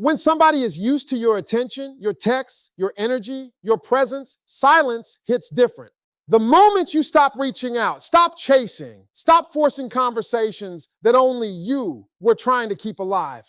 When somebody is used to your attention, your texts, your energy, your presence, silence hits different. The moment you stop reaching out, stop chasing, stop forcing conversations that only you were trying to keep alive,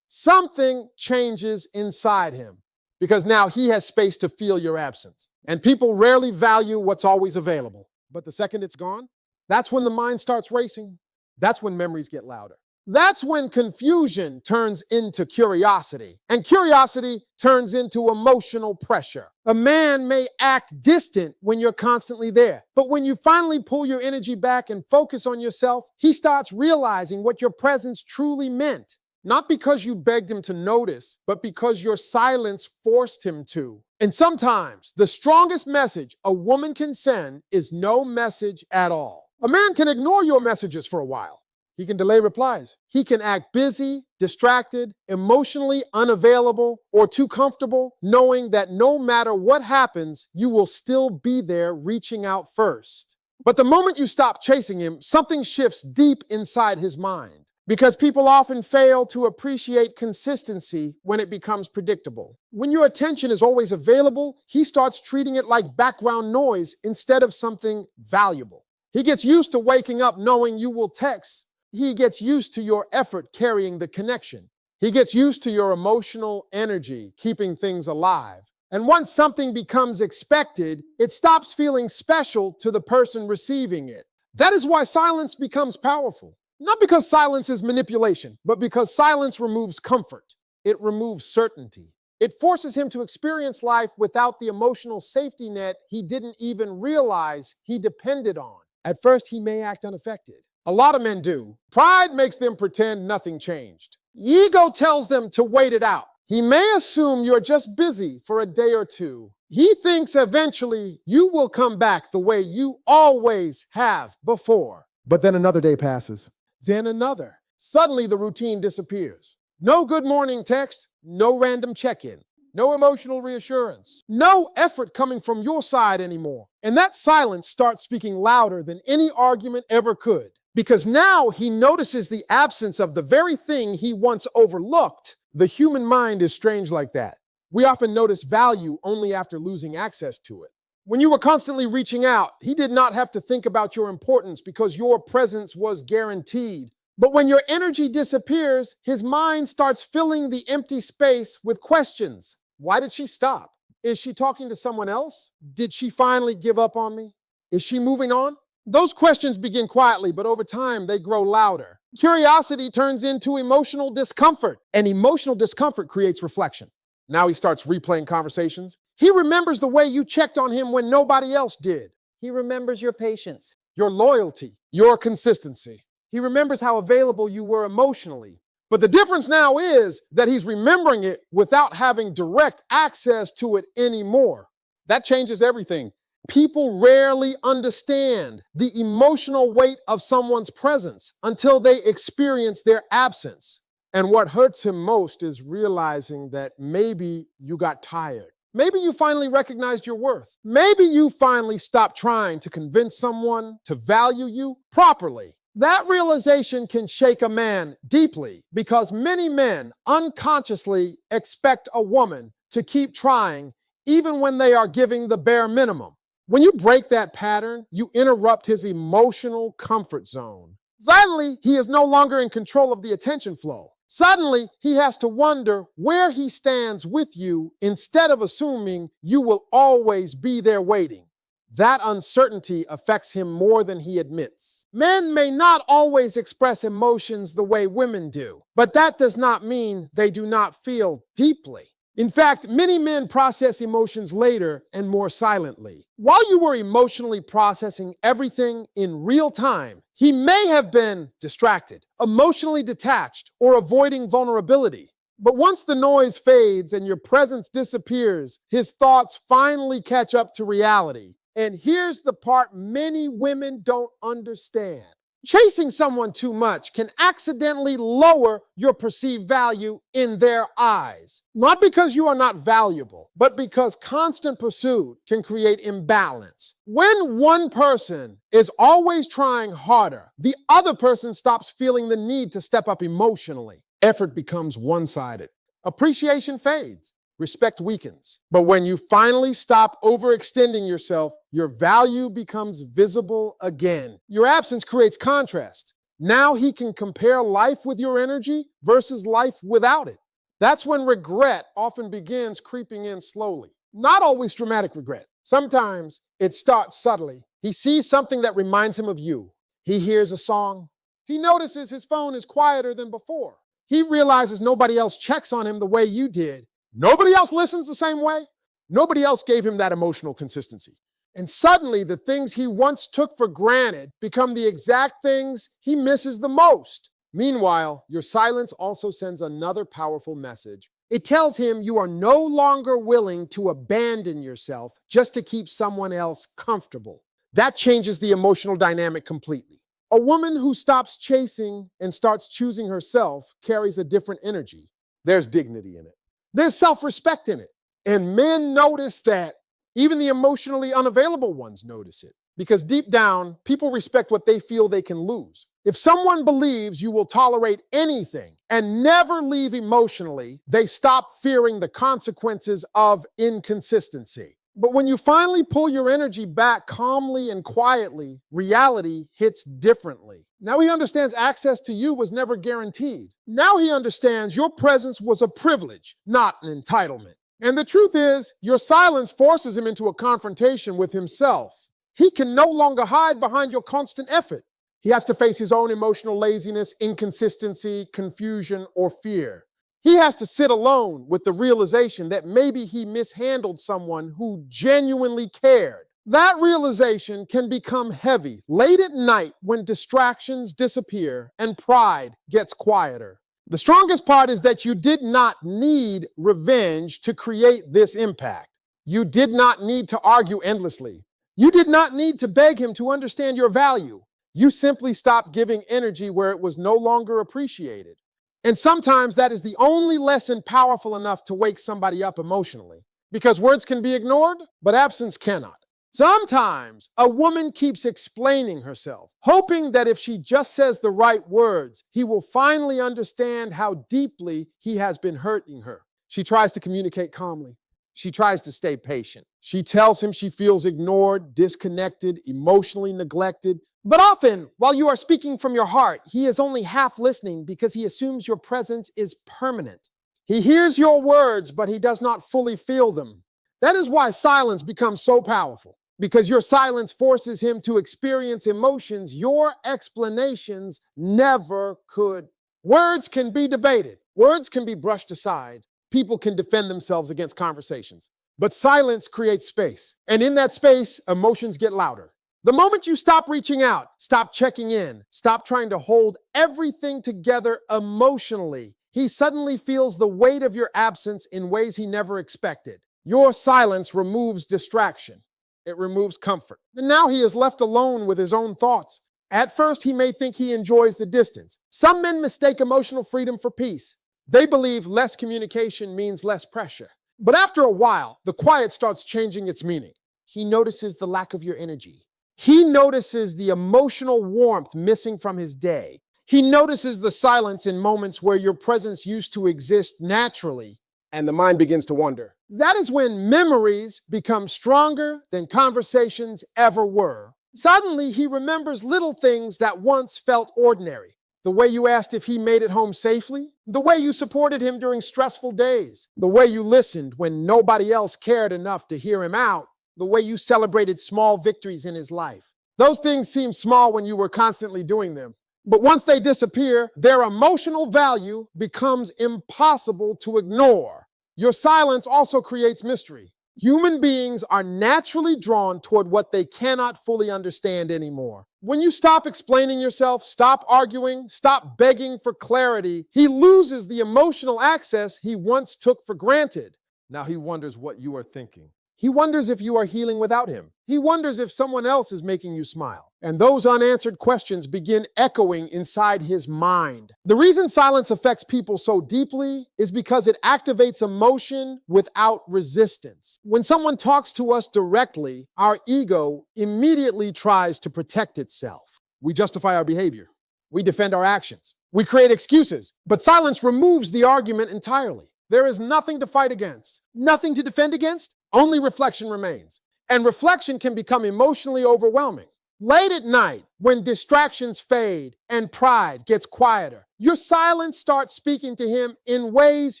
something changes inside him because now he has space to feel your absence. And people rarely value what's always available. But the second it's gone, that's when the mind starts racing. That's when memories get louder. That's when confusion turns into curiosity, and curiosity turns into emotional pressure. A man may act distant when you're constantly there, but when you finally pull your energy back and focus on yourself, he starts realizing what your presence truly meant. Not because you begged him to notice, but because your silence forced him to. And sometimes the strongest message a woman can send is no message at all. A man can ignore your messages for a while. He can delay replies. He can act busy, distracted, emotionally unavailable, or too comfortable, knowing that no matter what happens, you will still be there reaching out first. But the moment you stop chasing him, something shifts deep inside his mind. Because people often fail to appreciate consistency when it becomes predictable. When your attention is always available, he starts treating it like background noise instead of something valuable. He gets used to waking up knowing you will text. He gets used to your effort carrying the connection. He gets used to your emotional energy keeping things alive. And once something becomes expected, it stops feeling special to the person receiving it. That is why silence becomes powerful. Not because silence is manipulation, but because silence removes comfort. It removes certainty. It forces him to experience life without the emotional safety net he didn't even realize he depended on. At first, he may act unaffected. A lot of men do. Pride makes them pretend nothing changed. Ego tells them to wait it out. He may assume you're just busy for a day or two. He thinks eventually you will come back the way you always have before. But then another day passes. Then another. Suddenly the routine disappears. No good morning text, no random check-in, no emotional reassurance, no effort coming from your side anymore. And that silence starts speaking louder than any argument ever could. Because now he notices the absence of the very thing he once overlooked. The human mind is strange like that. We often notice value only after losing access to it. When you were constantly reaching out, he did not have to think about your importance because your presence was guaranteed. But when your energy disappears, his mind starts filling the empty space with questions. Why did she stop? Is she talking to someone else? Did she finally give up on me? Is she moving on? Those questions begin quietly, but over time they grow louder. Curiosity turns into emotional discomfort, and emotional discomfort creates reflection. Now he starts replaying conversations. He remembers the way you checked on him when nobody else did. He remembers your patience, your loyalty, your consistency. He remembers how available you were emotionally. But the difference now is that he's remembering it without having direct access to it anymore. That changes everything. People rarely understand the emotional weight of someone's presence until they experience their absence. And what hurts him most is realizing that maybe you got tired. Maybe you finally recognized your worth. Maybe you finally stopped trying to convince someone to value you properly. That realization can shake a man deeply because many men unconsciously expect a woman to keep trying even when they are giving the bare minimum. When you break that pattern, you interrupt his emotional comfort zone. Suddenly, he is no longer in control of the attention flow. Suddenly, he has to wonder where he stands with you instead of assuming you will always be there waiting. That uncertainty affects him more than he admits. Men may not always express emotions the way women do, but that does not mean they do not feel deeply. In fact, many men process emotions later and more silently. While you were emotionally processing everything in real time, he may have been distracted, emotionally detached, or avoiding vulnerability. But once the noise fades and your presence disappears, his thoughts finally catch up to reality. And here's the part many women don't understand. Chasing someone too much can accidentally lower your perceived value in their eyes. Not because you are not valuable, but because constant pursuit can create imbalance. When one person is always trying harder, the other person stops feeling the need to step up emotionally. Effort becomes one-sided. Appreciation fades. Respect weakens. But when you finally stop overextending yourself, your value becomes visible again. Your absence creates contrast. Now he can compare life with your energy versus life without it. That's when regret often begins creeping in slowly. Not always dramatic regret. Sometimes it starts subtly. He sees something that reminds him of you. He hears a song. He notices his phone is quieter than before. He realizes nobody else checks on him the way you did. Nobody else listens the same way. Nobody else gave him that emotional consistency. And suddenly, the things he once took for granted become the exact things he misses the most. Meanwhile, your silence also sends another powerful message. It tells him you are no longer willing to abandon yourself just to keep someone else comfortable. That changes the emotional dynamic completely. A woman who stops chasing and starts choosing herself carries a different energy. There's dignity in it. There's self-respect in it. And men notice that. Even the emotionally unavailable ones notice it. Because deep down, people respect what they feel they can lose. If someone believes you will tolerate anything and never leave emotionally, they stop fearing the consequences of inconsistency. But when you finally pull your energy back calmly and quietly, reality hits differently. Now he understands access to you was never guaranteed. Now he understands your presence was a privilege, not an entitlement. And the truth is, your silence forces him into a confrontation with himself. He can no longer hide behind your constant effort. He has to face his own emotional laziness, inconsistency, confusion, or fear. He has to sit alone with the realization that maybe he mishandled someone who genuinely cared. That realization can become heavy late at night when distractions disappear and pride gets quieter. The strongest part is that you did not need revenge to create this impact. You did not need to argue endlessly. You did not need to beg him to understand your value. You simply stopped giving energy where it was no longer appreciated. And sometimes that is the only lesson powerful enough to wake somebody up emotionally. Because words can be ignored, but absence cannot. Sometimes a woman keeps explaining herself, hoping that if she just says the right words, he will finally understand how deeply he has been hurting her. She tries to communicate calmly. She tries to stay patient. She tells him she feels ignored, disconnected, emotionally neglected. But often, while you are speaking from your heart, he is only half listening because he assumes your presence is permanent. He hears your words, but he does not fully feel them. That is why silence becomes so powerful, because your silence forces him to experience emotions your explanations never could. Words can be debated. Words can be brushed aside. People can defend themselves against conversations. But silence creates space. And in that space, emotions get louder. The moment you stop reaching out, stop checking in, stop trying to hold everything together emotionally, he suddenly feels the weight of your absence in ways he never expected. Your silence removes distraction. It removes comfort. And now he is left alone with his own thoughts. At first, he may think he enjoys the distance. Some men mistake emotional freedom for peace. They believe less communication means less pressure. But after a while, the quiet starts changing its meaning. He notices the lack of your energy. He notices the emotional warmth missing from his day. He notices the silence in moments where your presence used to exist naturally, and the mind begins to wonder. That is when memories become stronger than conversations ever were. Suddenly, he remembers little things that once felt ordinary. The way you asked if he made it home safely, the way you supported him during stressful days, the way you listened when nobody else cared enough to hear him out, the way you celebrated small victories in his life. Those things seem small when you were constantly doing them. But once they disappear, their emotional value becomes impossible to ignore. Your silence also creates mystery. Human beings are naturally drawn toward what they cannot fully understand anymore. When you stop explaining yourself, stop arguing, stop begging for clarity, he loses the emotional access he once took for granted. Now he wonders what you are thinking. He wonders if you are healing without him. He wonders if someone else is making you smile. And those unanswered questions begin echoing inside his mind. The reason silence affects people so deeply is because it activates emotion without resistance. When someone talks to us directly, our ego immediately tries to protect itself. We justify our behavior. We defend our actions. We create excuses. But silence removes the argument entirely. There is nothing to fight against, nothing to defend against, only reflection remains. And reflection can become emotionally overwhelming. Late at night, when distractions fade and pride gets quieter, your silence starts speaking to him in ways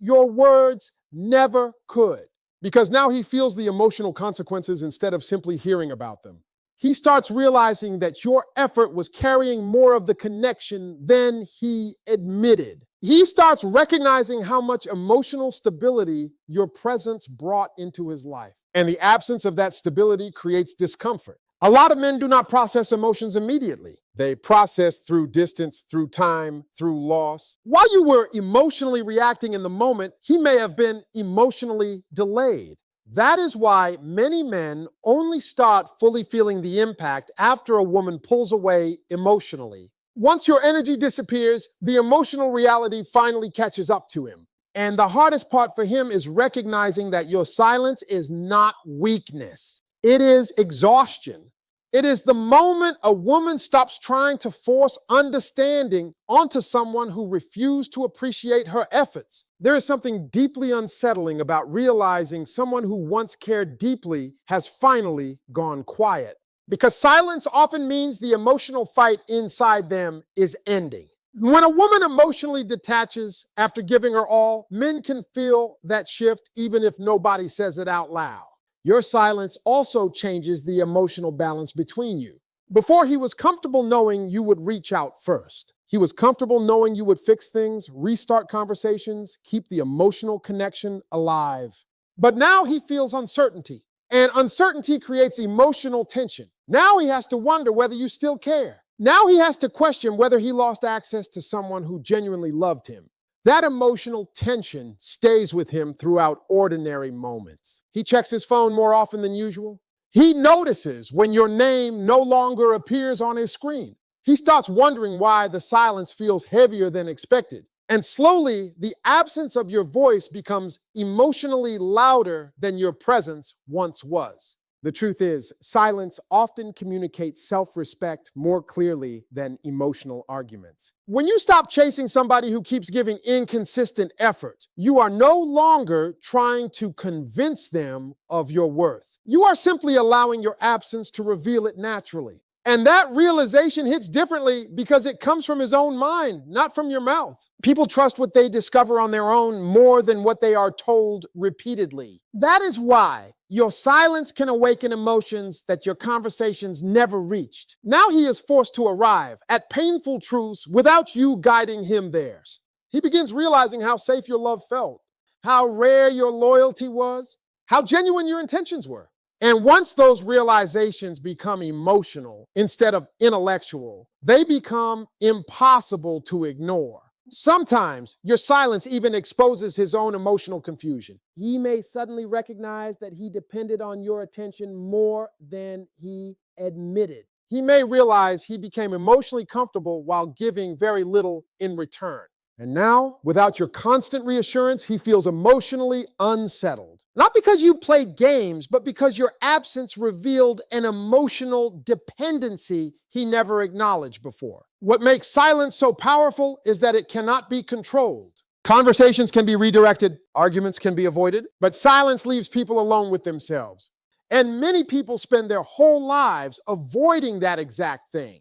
your words never could. Because now he feels the emotional consequences instead of simply hearing about them. He starts realizing that your effort was carrying more of the connection than he admitted. He starts recognizing how much emotional stability your presence brought into his life. And the absence of that stability creates discomfort. A lot of men do not process emotions immediately. They process through distance, through time, through loss. While you were emotionally reacting in the moment, he may have been emotionally delayed. That is why many men only start fully feeling the impact after a woman pulls away emotionally. Once your energy disappears, the emotional reality finally catches up to him. And the hardest part for him is recognizing that your silence is not weakness. It is exhaustion. It is the moment a woman stops trying to force understanding onto someone who refused to appreciate her efforts. There is something deeply unsettling about realizing someone who once cared deeply has finally gone quiet. Because silence often means the emotional fight inside them is ending. When a woman emotionally detaches after giving her all, men can feel that shift even if nobody says it out loud. Your silence also changes the emotional balance between you. Before, he was comfortable knowing you would reach out first. He was comfortable knowing you would fix things, restart conversations, keep the emotional connection alive. But now he feels uncertainty, and uncertainty creates emotional tension. Now he has to wonder whether you still care. Now he has to question whether he lost access to someone who genuinely loved him. That emotional tension stays with him throughout ordinary moments. He checks his phone more often than usual. He notices when your name no longer appears on his screen. He starts wondering why the silence feels heavier than expected. And slowly, the absence of your voice becomes emotionally louder than your presence once was. The truth is, silence often communicates self-respect more clearly than emotional arguments. When you stop chasing somebody who keeps giving inconsistent effort, you are no longer trying to convince them of your worth. You are simply allowing your absence to reveal it naturally. And that realization hits differently because it comes from his own mind, not from your mouth. People trust what they discover on their own more than what they are told repeatedly. That is why your silence can awaken emotions that your conversations never reached. Now he is forced to arrive at painful truths without you guiding him there. He begins realizing how safe your love felt, how rare your loyalty was, how genuine your intentions were. And once those realizations become emotional instead of intellectual, they become impossible to ignore. Sometimes your silence even exposes his own emotional confusion. He may suddenly recognize that he depended on your attention more than he admitted. He may realize he became emotionally comfortable while giving very little in return. And now, without your constant reassurance, he feels emotionally unsettled. Not because you played games, but because your absence revealed an emotional dependency he never acknowledged before. What makes silence so powerful is that it cannot be controlled. Conversations can be redirected, arguments can be avoided, but silence leaves people alone with themselves. And many people spend their whole lives avoiding that exact thing.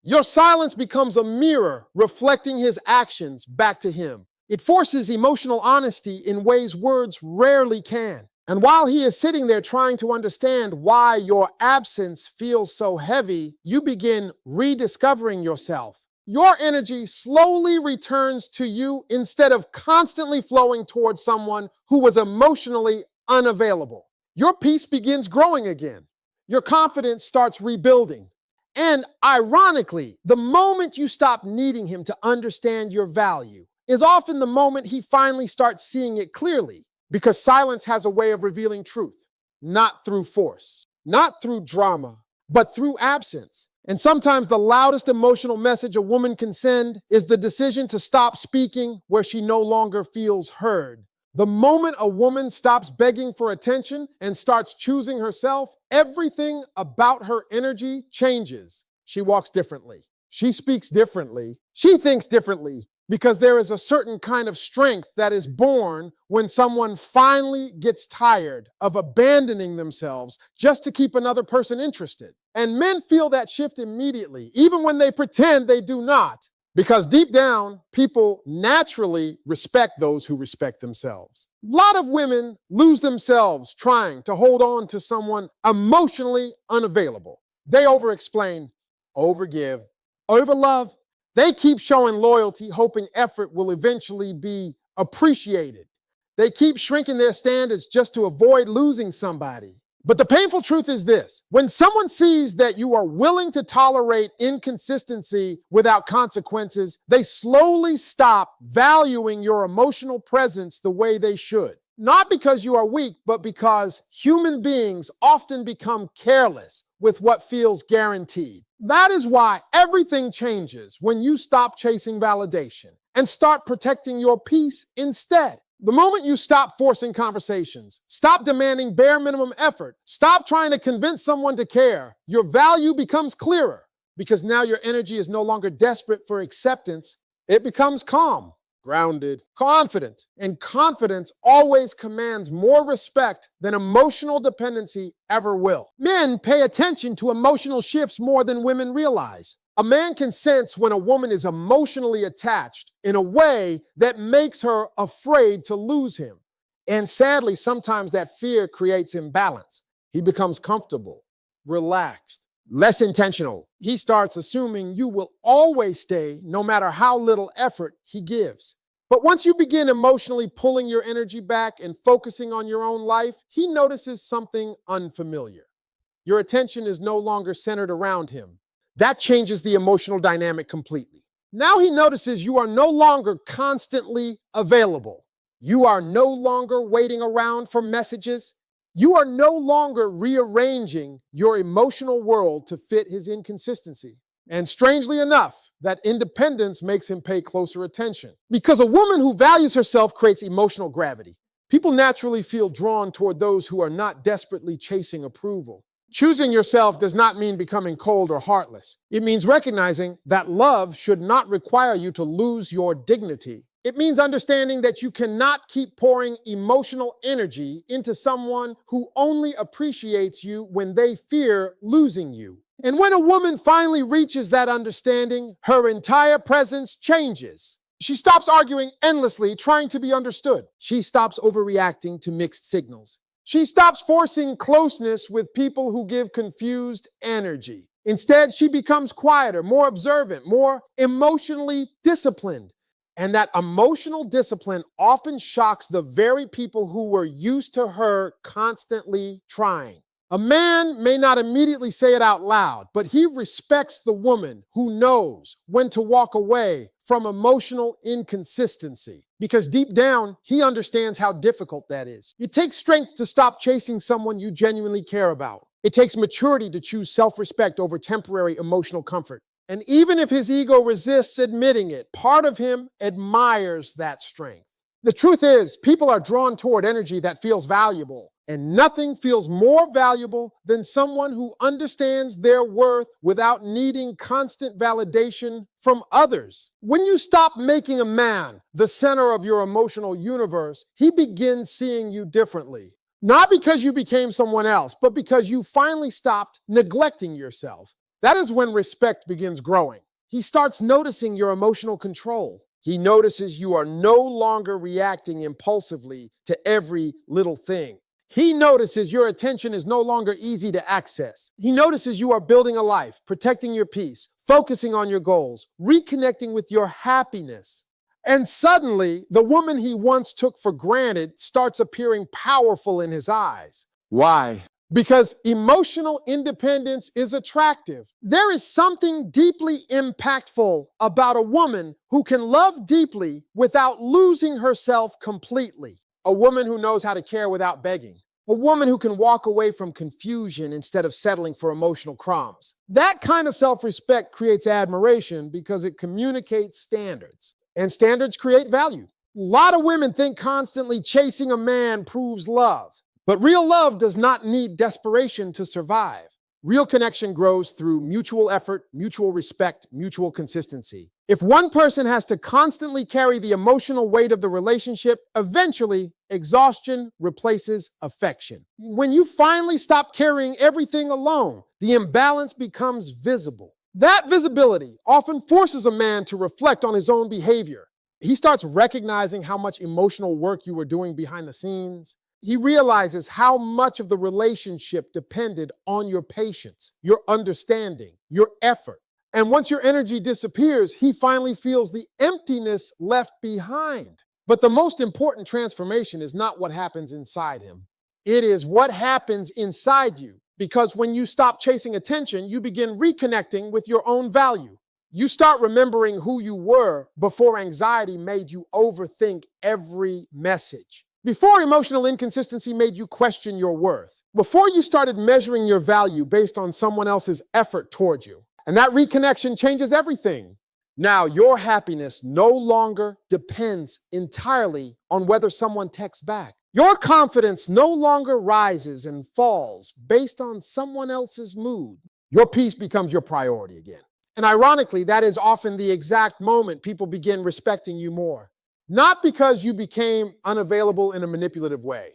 Your silence becomes a mirror reflecting his actions back to him. It forces emotional honesty in ways words rarely can. And while he is sitting there trying to understand why your absence feels so heavy, you begin rediscovering yourself. Your energy slowly returns to you instead of constantly flowing towards someone who was emotionally unavailable. Your peace begins growing again. Your confidence starts rebuilding. And ironically, the moment you stop needing him to understand your value is often the moment he finally starts seeing it clearly, because silence has a way of revealing truth, not through force, not through drama, but through absence. And sometimes the loudest emotional message a woman can send is the decision to stop speaking where she no longer feels heard. The moment a woman stops begging for attention and starts choosing herself, everything about her energy changes. She walks differently. She speaks differently. She thinks differently. because there is a certain kind of strength that is born when someone finally gets tired of abandoning themselves just to keep another person interested. And men feel that shift immediately, even when they pretend they do not, because deep down, people naturally respect those who respect themselves. A lot of women lose themselves trying to hold on to someone emotionally unavailable. They overexplain, overgive, overlove. They keep showing loyalty, hoping effort will eventually be appreciated. They keep shrinking their standards just to avoid losing somebody. But the painful truth is this: when someone sees that you are willing to tolerate inconsistency without consequences, they slowly stop valuing your emotional presence the way they should. Not because you are weak, but because human beings often become careless with what feels guaranteed. That is why everything changes when you stop chasing validation and start protecting your peace instead. The moment you stop forcing conversations, stop demanding bare minimum effort, stop trying to convince someone to care, your value becomes clearer because now your energy is no longer desperate for acceptance. It becomes calm, grounded, confident. And confidence always commands more respect than emotional dependency ever will. Men pay attention to emotional shifts more than women realize. A man can sense when a woman is emotionally attached in a way that makes her afraid to lose him. And sadly, sometimes that fear creates imbalance. He becomes comfortable, relaxed, less intentional. He starts assuming you will always stay no matter how little effort he gives. But once you begin emotionally pulling your energy back and focusing on your own life, he notices something unfamiliar. Your attention is no longer centered around him. That changes the emotional dynamic completely. Now he notices you are no longer constantly available. You are no longer waiting around for messages. You are no longer rearranging your emotional world to fit his inconsistency. And strangely enough, that independence makes him pay closer attention. Because a woman who values herself creates emotional gravity. People naturally feel drawn toward those who are not desperately chasing approval. Choosing yourself does not mean becoming cold or heartless. It means recognizing that love should not require you to lose your dignity. It means understanding that you cannot keep pouring emotional energy into someone who only appreciates you when they fear losing you. And when a woman finally reaches that understanding, her entire presence changes. She stops arguing endlessly, trying to be understood. She stops overreacting to mixed signals. She stops forcing closeness with people who give confused energy. Instead, she becomes quieter, more observant, more emotionally disciplined. And that emotional discipline often shocks the very people who were used to her constantly trying. A man may not immediately say it out loud, but he respects the woman who knows when to walk away from emotional inconsistency, because deep down, he understands how difficult that is. It takes strength to stop chasing someone you genuinely care about. It takes maturity to choose self-respect over temporary emotional comfort. And even if his ego resists admitting it, part of him admires that strength. The truth is, people are drawn toward energy that feels valuable, and nothing feels more valuable than someone who understands their worth without needing constant validation from others. When you stop making a man the center of your emotional universe, he begins seeing you differently. Not because you became someone else, but because you finally stopped neglecting yourself. That is when respect begins growing. He starts noticing your emotional control. He notices you are no longer reacting impulsively to every little thing. He notices your attention is no longer easy to access. He notices you are building a life, protecting your peace, focusing on your goals, reconnecting with your happiness. And suddenly, the woman he once took for granted starts appearing powerful in his eyes. Why? Because emotional independence is attractive. There is something deeply impactful about a woman who can love deeply without losing herself completely. A woman who knows how to care without begging. A woman who can walk away from confusion instead of settling for emotional crumbs. That kind of self-respect creates admiration because it communicates standards. And standards create value. A lot of women think constantly chasing a man proves love. But real love does not need desperation to survive. Real connection grows through mutual effort, mutual respect, mutual consistency. If one person has to constantly carry the emotional weight of the relationship, eventually exhaustion replaces affection. When you finally stop carrying everything alone, the imbalance becomes visible. That visibility often forces a man to reflect on his own behavior. He starts recognizing how much emotional work you were doing behind the scenes. He realizes how much of the relationship depended on your patience, your understanding, your effort. And once your energy disappears, he finally feels the emptiness left behind. But the most important transformation is not what happens inside him. It is what happens inside you. Because when you stop chasing attention, you begin reconnecting with your own value. You start remembering who you were before anxiety made you overthink every message. Before emotional inconsistency made you question your worth. Before you started measuring your value based on someone else's effort toward you. And that reconnection changes everything. Now, your happiness no longer depends entirely on whether someone texts back. Your confidence no longer rises and falls based on someone else's mood. Your peace becomes your priority again. And ironically, that is often the exact moment people begin respecting you more. Not because you became unavailable in a manipulative way,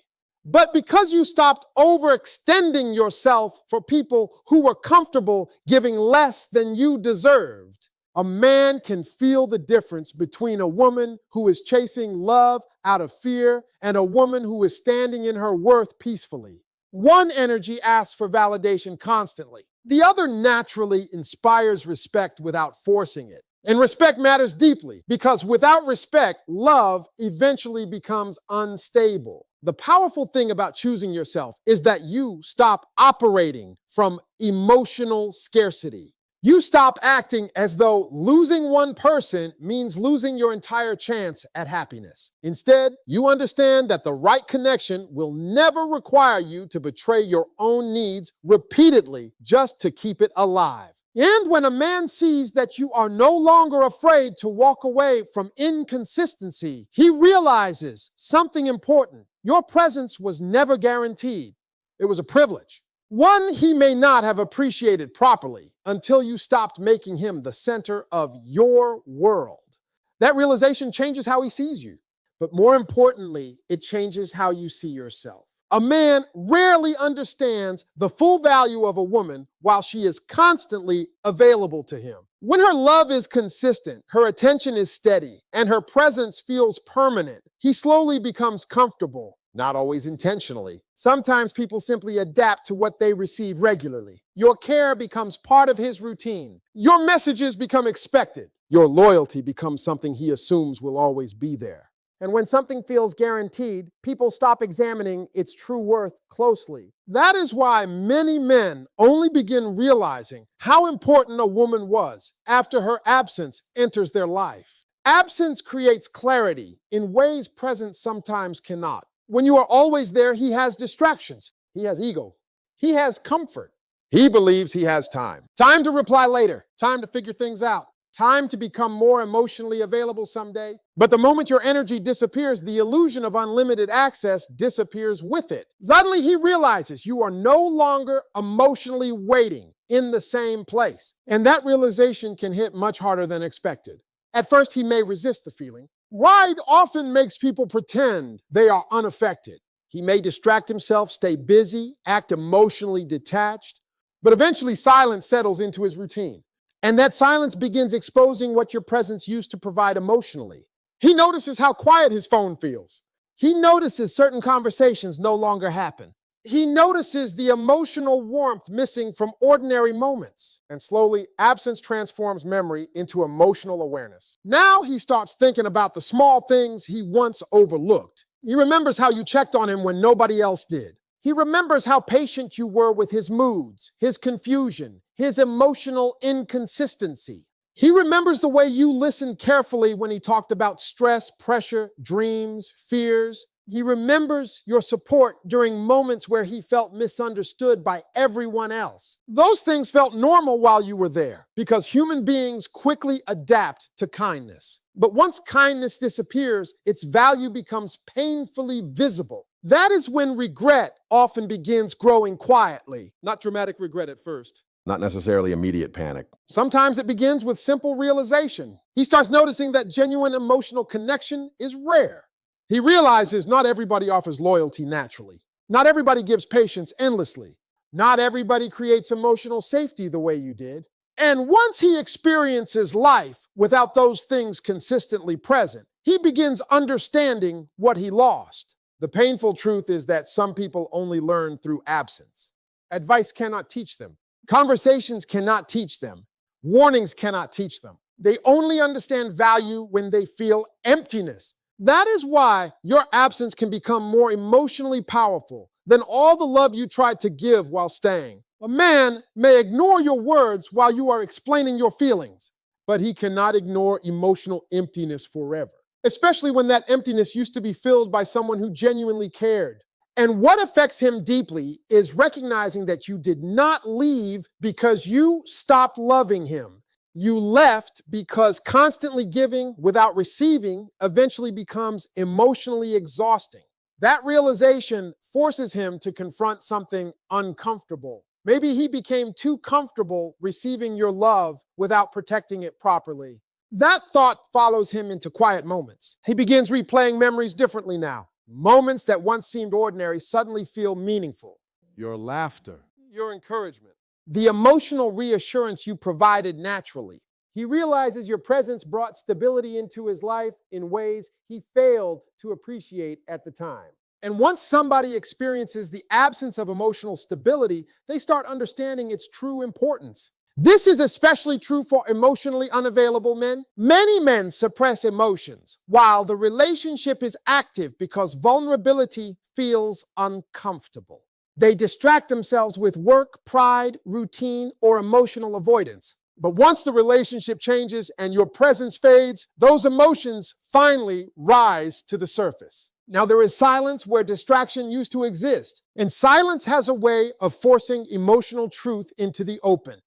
but because you stopped overextending yourself for people who were comfortable giving less than you deserved. A man can feel the difference between a woman who is chasing love out of fear and a woman who is standing in her worth peacefully. One energy asks for validation constantly. The other naturally inspires respect without forcing it. And respect matters deeply because without respect, love eventually becomes unstable. The powerful thing about choosing yourself is that you stop operating from emotional scarcity. You stop acting as though losing one person means losing your entire chance at happiness. Instead, you understand that the right connection will never require you to betray your own needs repeatedly just to keep it alive. And when a man sees that you are no longer afraid to walk away from inconsistency, he realizes something important. Your presence was never guaranteed. It was a privilege. One he may not have appreciated properly until you stopped making him the center of your world. That realization changes how he sees you. But more importantly, it changes how you see yourself. A man rarely understands the full value of a woman while she is constantly available to him. When her love is consistent, her attention is steady, and her presence feels permanent, he slowly becomes comfortable, not always intentionally. Sometimes people simply adapt to what they receive regularly. Your care becomes part of his routine. Your messages become expected. Your loyalty becomes something he assumes will always be there. And when something feels guaranteed, people stop examining its true worth closely. That is why many men only begin realizing how important a woman was after her absence enters their life. Absence creates clarity in ways presence sometimes cannot. When you are always there, he has distractions. He has ego. He has comfort. He believes he has time. Time to reply later. Time to figure things out. Time to become more emotionally available someday. But the moment your energy disappears, the illusion of unlimited access disappears with it. Suddenly he realizes you are no longer emotionally waiting in the same place. And that realization can hit much harder than expected. At first, he may resist the feeling. Pride often makes people pretend they are unaffected. He may distract himself, stay busy, act emotionally detached, but eventually silence settles into his routine. And that silence begins exposing what your presence used to provide emotionally. He notices how quiet his phone feels. He notices certain conversations no longer happen. He notices the emotional warmth missing from ordinary moments. And slowly, absence transforms memory into emotional awareness. Now he starts thinking about the small things he once overlooked. He remembers how you checked on him when nobody else did. He remembers how patient you were with his moods, his confusion, his emotional inconsistency. He remembers the way you listened carefully when he talked about stress, pressure, dreams, fears. He remembers your support during moments where he felt misunderstood by everyone else. Those things felt normal while you were there because human beings quickly adapt to kindness. But once kindness disappears, its value becomes painfully visible. That is when regret often begins growing quietly. Not dramatic regret at first. Not necessarily immediate panic. Sometimes it begins with simple realization. He starts noticing that genuine emotional connection is rare. He realizes not everybody offers loyalty naturally. Not everybody gives patience endlessly. Not everybody creates emotional safety the way you did. And once he experiences life without those things consistently present, he begins understanding what he lost. The painful truth is that some people only learn through absence. Advice cannot teach them. Conversations cannot teach them. Warnings cannot teach them. They only understand value when they feel emptiness. That is why your absence can become more emotionally powerful than all the love you tried to give while staying. A man may ignore your words while you are explaining your feelings, but he cannot ignore emotional emptiness forever, especially when that emptiness used to be filled by someone who genuinely cared. And what affects him deeply is recognizing that you did not leave because you stopped loving him. You left because constantly giving without receiving eventually becomes emotionally exhausting. That realization forces him to confront something uncomfortable. Maybe he became too comfortable receiving your love without protecting it properly. That thought follows him into quiet moments. He begins replaying memories differently now. Moments that once seemed ordinary suddenly feel meaningful. Your laughter. Your encouragement. The emotional reassurance you provided naturally. He realizes your presence brought stability into his life in ways he failed to appreciate at the time. And once somebody experiences the absence of emotional stability, they start understanding its true importance. This is especially true for emotionally unavailable men. Many men suppress emotions while the relationship is active because vulnerability feels uncomfortable. They distract themselves with work, pride, routine, or emotional avoidance. But once the relationship changes and your presence fades, those emotions finally rise to the surface. Now, there is silence where distraction used to exist, and silence has a way of forcing emotional truth into the open.